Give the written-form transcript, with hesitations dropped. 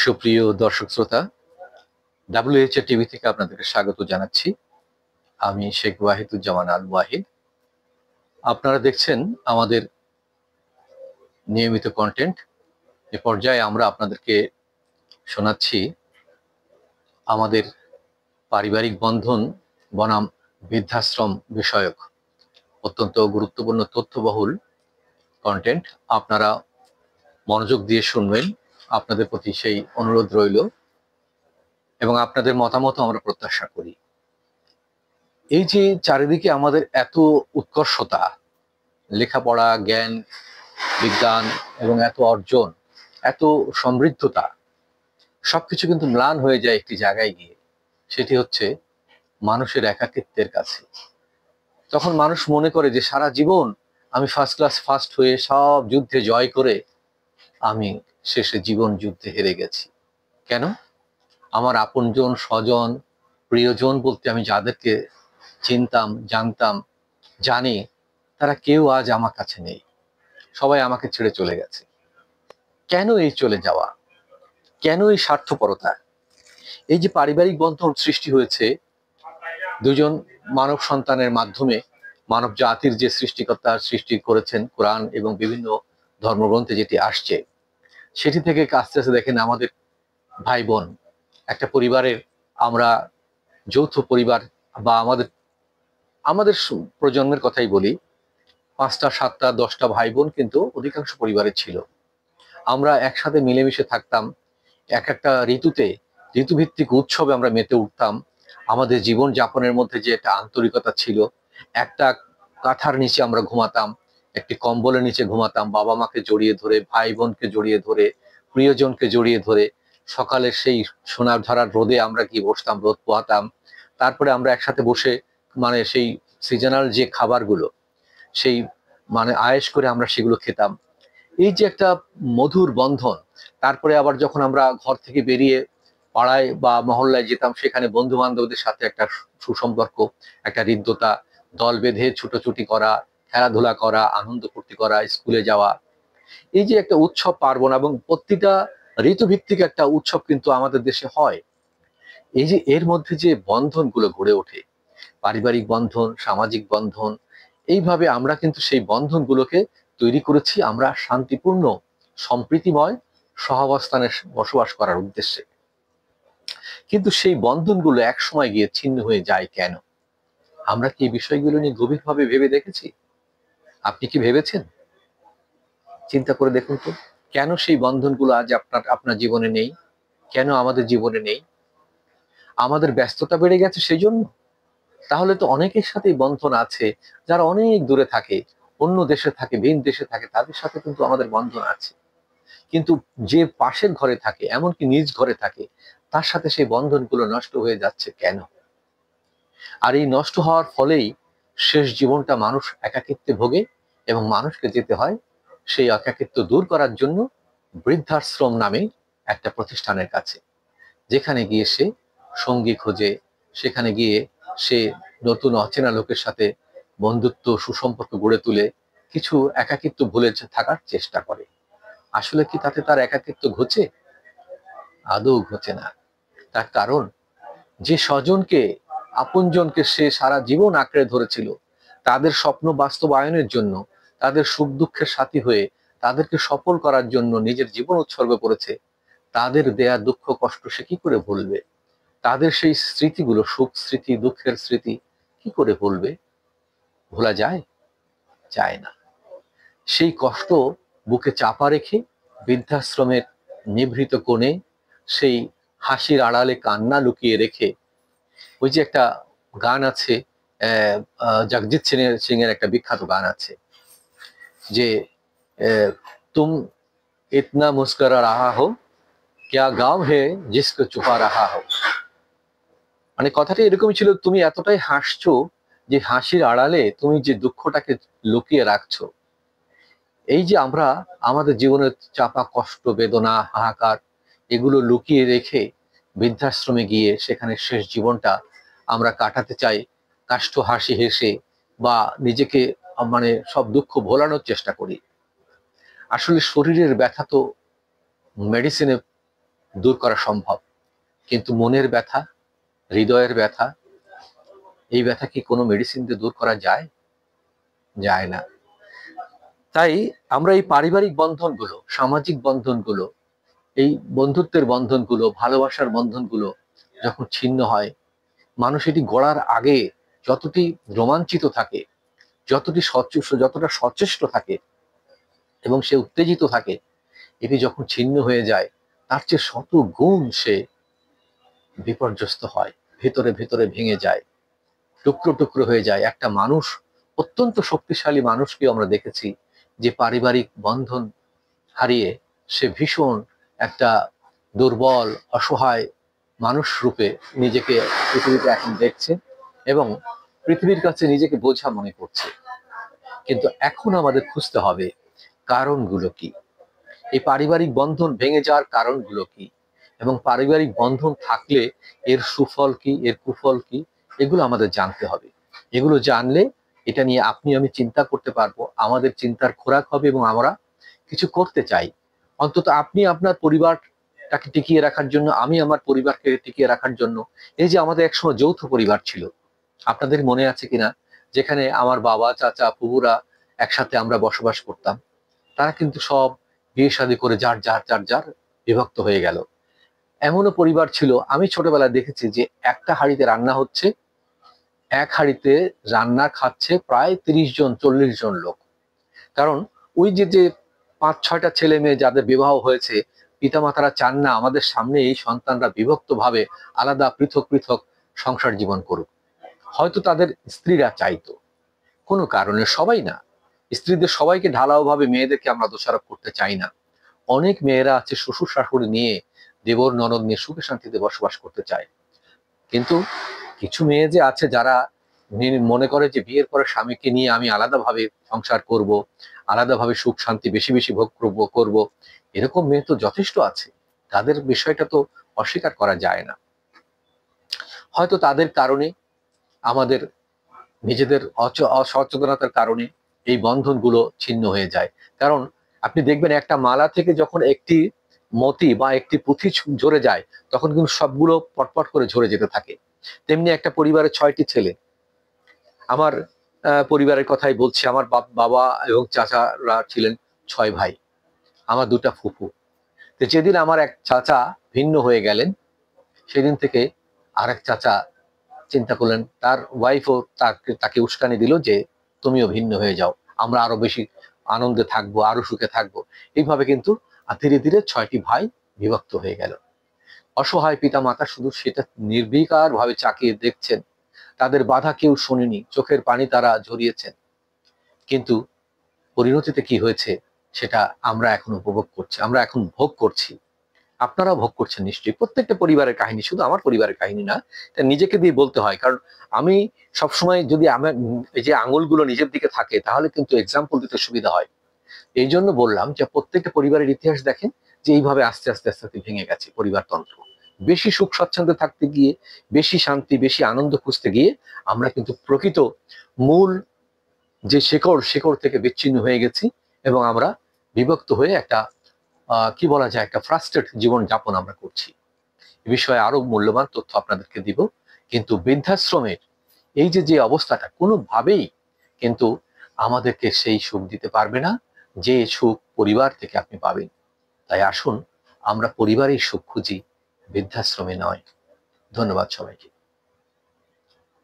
সুপ্রিয় দর্শক শ্রোতা, WHA টিভি থেকে আপনাদেরকে স্বাগত জানাচ্ছি। আমি শেখ ওয়াহিদুজ্জামান আল ওয়াহিদ। আপনারা দেখছেন আমাদের নিয়মিত কন্টেন্ট। এ পর্যায়ে আমরা আপনাদেরকে শোনাচ্ছি আমাদের পারিবারিক বন্ধন বনাম বৃদ্ধাশ্রম বিষয়ক অত্যন্ত গুরুত্বপূর্ণ তথ্যবহুল কন্টেন্ট। আপনারা মনোযোগ দিয়ে শুনবেন, আপনাদের প্রতি সেই অনুরোধ রইল এবং আপনাদের মতামত আমরা প্রত্যাশা করি। এই যে চারিদিকে আমাদের এত উৎকর্ষতা, লেখাপড়া, জ্ঞান, বিজ্ঞান এবং এত অর্জন, এত সমৃদ্ধতা, সবকিছু কিন্তু ম্লান হয়ে যায় একটি জায়গায় গিয়ে, সেটি হচ্ছে মানুষের একাকিত্বের কাছে। তখন মানুষ মনে করে যে সারা জীবন আমি ফার্স্ট ক্লাস ফার্স্ট হয়ে সব যুদ্ধে জয় করে আমি শেষে জীবন যুদ্ধে হেরে গেছি। কেন? আমার আপনজন, স্বজন, প্রিয়জন বলতে আমি যাদেরকে চিনতাম, জানতাম, জানি, তারা কেউ আজ আমার কাছে নেই। সবাই আমাকে ছেড়ে চলে গেছে। কেন এই চলে যাওয়া? কেন এই স্বার্থপরতা? এই যে পারিবারিক বন্ধন সৃষ্টি হয়েছে দুজন মানব সন্তানের মাধ্যমে, মানব জাতির যে সৃষ্টিকর্তা সৃষ্টি করেছেন কোরআন এবং বিভিন্ন ধর্মগ্রন্থে যেটি আসছে, সেটি থেকে আস্তে আস্তে দেখেন আমাদের ভাই বোন, একটা পরিবারের, আমরা যৌথ পরিবার বা আমাদের আমাদের প্রজন্মের কথাই বলি, 5টা 7টা 10টা ভাই বোন কিন্তু অধিকাংশ পরিবারে ছিল। আমরা একসাথে মিলেমিশে থাকতাম। এক একটা ঋতুতে, ঋতুভিত্তিক উৎসবে আমরা মেতে উঠতাম। আমাদের জীবন যাপনের মধ্যে যে একটা আন্তরিকতা ছিল, একটা কাঁথার নিচে আমরা ঘুমাতাম, একটি কম্বলের নিচে ঘুমাতাম, বাবা মাকে জড়িয়ে ধরে, ভাই বোনকে জড়িয়ে ধরে, প্রিয়জনকে জড়িয়ে ধরে। সকালের সেই সোনার ধারার রোদে আমরা গিয়ে বসতাম, রোদ পোহাতাম। তারপরে আমরা একসাথে বসে সেই সিজনাল যে খাবারগুলো, সেই আয়েশ করে আমরা সেগুলো খেতাম। এই যে একটা মধুর বন্ধন। তারপরে আবার যখন আমরা ঘর থেকে বেরিয়ে পাড়ায় বা মহল্লায় যেতাম, সেখানে বন্ধু বান্ধবদের সাথে একটা সুসম্পর্ক, একটা হৃদ্যতা, দল বেঁধে ছুটোছুটি করা, খেলাধুলা করা, আনন্দ ফুর্তি করা, স্কুলে যাওয়া। এই যে একটা উৎসব পার্বণ এবং প্রতিটা ঋতুভিত্তিক একটা উৎসব কিন্তু আমাদের দেশে হয়। এই যে এর মধ্যে যে বন্ধনগুলো গড়ে ওঠে, পারিবারিক বন্ধন, সামাজিক বন্ধন, এইভাবে আমরা কিন্তু সেই বন্ধনগুলোকে তৈরি করেছি আমরা শান্তিপূর্ণ, সম্প্রীতিময় সহাবস্থানে বসবাস করার উদ্দেশ্যে। কিন্তু সেই বন্ধনগুলো একসময় গিয়ে ছিন্ন হয়ে যায় কেন? আমরা কি এই বিষয়গুলো নিয়ে গভীরভাবে ভেবে দেখেছি? আপনি কি ভেবেছেন? চিন্তা করে দেখুন তো, কেন সেই বন্ধনগুলো আজ আপনার জীবনে নেই? কেন আমাদের জীবনে নেই? আমাদের ব্যস্ততা বেড়ে গেছে সেই জন্য? তাহলে তো অনেকের সাথেই বন্ধন আছে, যারা অনেক দূরে থাকে, অন্য দেশে থাকে, ভিন দেশে থাকে, তাদের সাথে কিন্তু আমাদের বন্ধন আছে। কিন্তু যে পাশের ঘরে থাকে, এমনকি নিজ ঘরে থাকে, তার সাথে সেই বন্ধনগুলো নষ্ট হয়ে যাচ্ছে কেন? আর এই নষ্ট হওয়ার ফলেই শেষ জীবনটা মানুষ একাকিত্বে ভোগে এবং মানুষকে যেতে হয় সেই একাকিত্ব দূর করার জন্য বৃদ্ধাশ্রম নামে একটা প্রতিষ্ঠানের কাছে, যেখানে গিয়ে সে সঙ্গী খোঁজে, সেখানে গিয়ে সে নতুন অচেনা লোকের সাথে বন্ধুত্ব, সুসম্পর্ক গড়ে তুলে কিছু একাকিত্ব ভুলে থাকার চেষ্টা করে। আসলে কি তাতে তার একাকিত্ব ঘুচে? আদৌ ঘুচে না। তার কারণ, যে স্বজনকে, আপনজনকে সে সারা জীবন আঁকড়ে ধরেছিল, তাদের স্বপ্ন বাস্তবায়নের জন্য, তাদের সুখ দুঃখের সাথী হয়ে, তাদেরকে সফল করার জন্য নিজের জীবন উৎসর্গ করেছে, তাদের দেয়া দুঃখ কষ্ট সে কি করে ভুলবে? তাদের সেই স্মৃতিগুলো, সুখ স্মৃতি, দুঃখের স্মৃতি কি করে ভুলবে? ভোলা যায়? যায় না। সেই কষ্ট বুকে চাপা রেখে বৃদ্ধাশ্রমের নিভৃত কোণে সেই হাসির আড়ালে কান্না লুকিয়ে রেখে, ওই যে একটা গান আছে, জগজিৎ সিং এর একটা বিখ্যাত গান আছে যে তুম ইতনা মুস্কুরা রাহা হো, ক্যা গাম হে জিসকো চুপা রাহা হো। কথাটা এরকমই ছিল, তুমি এতটাই হাসছো যে হাসির আড়ালে তুমি যে দুঃখটাকে লুকিয়ে রাখছো। এই যে আমরা আমাদের জীবনের চাপা কষ্ট, বেদনা, হাহাকার, এগুলো লুকিয়ে রেখে বৃদ্ধাশ্রমে গিয়ে সেখানে শেষ জীবনটা আমরা কাটাতে চাই কাষ্ঠ হাসি হেসে, বা নিজেকে সব দুঃখ ভোলানোর চেষ্টা করি। আসলে শরীরের ব্যথা তো মেডিসিনে দূর করা সম্ভব, কিন্তু মনের ব্যথা, হৃদয়ের ব্যথা, এই ব্যথা কি কোনো মেডিসিন দিয়ে দূর করা যায়? যায় না। তাই আমরা এই পারিবারিক বন্ধনগুলো, সামাজিক বন্ধনগুলো, এই বন্ধুত্বের বন্ধনগুলো, ভালোবাসার বন্ধনগুলো যখন ছিন্ন হয়, মানুষ এটি গড়ার আগে যতটি রোমাঞ্চিত থাকে, যতটা সচেষ্ট থাকে এবং সে উত্তেজিত থাকে, এটি যখন ছিন্ন হয়ে যায় তার চেয়ে শত গুণ সে বিপর্যস্ত হয়, ভেতরে ভেতরে ভেঙে যায়, টুকরো টুকরো হয়ে যায়। একটা মানুষ, অত্যন্ত শক্তিশালী মানুষকে আমরা দেখেছি যে পারিবারিক বন্ধন হারিয়ে সে ভীষণ একটা দুর্বল, অসহায় মানুষ রূপে নিজেকে পৃথিবীতে এখন দেখছে এবং পৃথিবীর কাছে নিজেকে বোঝা মনে করছে। কিন্তু এখন আমাদের খুঁজতে হবে কারণগুলো কি, এই পারিবারিক বন্ধন ভেঙে যাওয়ার কারণগুলো কি, এবং পারিবারিক বন্ধন থাকলে এর সুফল কি, এর কুফল কি, এগুলো আমাদের জানতে হবে। এগুলো জানলে এটা নিয়ে আপনি আমি চিন্তা করতে পারবো, আমাদের চিন্তার খোরাক হবে এবং আমরা কিছু করতে চাই। অন্তত আপনি আপনার পরিবারটাকে টিকিয়ে রাখার জন্য, আমি আমার পরিবারকে টিকিয়ে রাখার জন্য। এই যে আমাদের একসময় যৌথ পরিবার ছিল, আপনাদের মনে আছে কিনা, যেখানে আমার বাবা, চাচা, ফুফুরা একসাথে আমরা বসবাস করতাম। তারা কিন্তু সব বিয়ে শাদী করে যার যার যার যার বিভক্ত হয়ে গেল। এমনও পরিবার ছিল, আমি ছোটবেলায় দেখেছি যে একটা হাঁড়িতে রান্না হচ্ছে, এক হাঁড়িতে রান্না খাচ্ছে প্রায় 30 জন 40 জন লোক। কারণ ওই যে যে 5-6টা ছেলে মেয়ে যাদের বিবাহ হয়েছে, পিতামাতারা চান না আমাদের সামনে এই সন্তানরা বিভক্ত ভাবে আলাদা পৃথক পৃথক সংসার জীবন করুক। হয়তো তাদের স্ত্রীরা চাইতো, কোনো কারণে, সবাই না, স্ত্রীদের সবাইকে ঢালাও ভাবে মেয়েদেরকে আমরা দোষারোপ করতে চাই না। অনেক মেয়েরা আছে শ্বশুর শাশুড়ি নিয়ে, দেবর ননদ নিয়ে সুখে শান্তিতে বসবাস করতে চায়। কিন্তু কিছু মেয়ে যে আছে যারা মনে করে যে বিয়ের পরে স্বামীকে নিয়ে আমি আলাদাভাবে সংসার করব, আলাদাভাবে সুখ শান্তি বেশি বেশি ভোগ করব, এরকম মেয়ে তো যথেষ্ট আছে। তাদের বিষয়টা তো অস্বীকার করা যায় না। হয়তো তাদের কারণে, আমাদের নিজেদের অসচেতনতার কারণে এই বন্ধনগুলো ছিন্ন হয়ে যায়। কারণ আপনি দেখবেন একটা মালা থেকে যখন একটি মতি বা একটি পুঁথি ঝরে যায়, তখন কিন্তু সবগুলো পটপট করে ঝরে যেতে থাকে। তেমনি একটা পরিবারের 6টি ছেলে, আমার পরিবারের কথাই বলছি, আমার বাবা এবং চাচারা ছিলেন 6 ভাই, আমার 2টা ফুফু। তো যেদিন আমার এক চাচা ভিন্ন হয়ে গেলেন, সেদিন থেকে আরেক চাচা চিন্তা করলেন, তার ওয়াইফও তাকে উস্কানি দিল যে তুমিও ভিন্ন হয়ে যাও, আমরা আরো বেশি আনন্দে থাকবো, আরো সুখে থাকবো। এইভাবে কিন্তু ধীরে ধীরে 6টি ভাই বিভক্ত হয়ে গেল। অসহায় পিতা মাতা শুধু সেটা নির্বিকার ভাবে চাকিয়ে দেখছেন, তাদের বাধা কেউ শোনেনি, চোখের পানি তারা ঝরিয়েছেন। কিন্তু পরিণতিতে কি হয়েছে সেটা আমরা এখন উপভোগ করছি, আমরা এখন ভোগ করছি। আপনারাও ভোগ করছেন নিশ্চয়ই। প্রত্যেকটা পরিবারের কাহিনী, শুধু আমার পরিবারের কাহিনী না, এটা নিজেকে দিয়ে বলতে হয়। কারণ আমি সবসময় যদি আমার এই যে আঙুলগুলো নিজের দিকে থাকে, তাহলে কিন্তু এক্সাম্পল দিতে সুবিধা হয়। এই জন্য বললাম যে প্রত্যেকটা পরিবারের ইতিহাস দেখেন, যে এইভাবে আস্তে আস্তে আস্তে আস্তে ভেঙে গেছে পরিবারতন্ত্র। বেশি সুখ স্বচ্ছন্দে থাকতে গিয়ে, বেশি শান্তি, বেশি আনন্দ খুঁজতে গিয়ে আমরা কিন্তু প্রকৃত মূল যে শেকড় থেকে বিচ্ছিন্ন হয়ে গেছি এবং আমরা বিভক্ত হয়ে একটা কি বলা যায়, একটা ফ্রাস্ট্রেট জীবন যাপন আমরা করছি। এ বিষয়ে আরো মূল্যবান তথ্য আপনাদেরকে দিব। কিন্তু বৃদ্ধাশ্রমের এই যে যে অবস্থাটা, কোনোভাবেই কিন্তু আমাদেরকে সেই সুখ দিতে পারবে না যে সুখ পরিবার থেকে আপনি পাবেন। তাই আসুন আমরা পরিবারের সুখ খুঁজি, বৃদ্ধাশ্রমে নয়। ধন্যবাদ সবাইকে।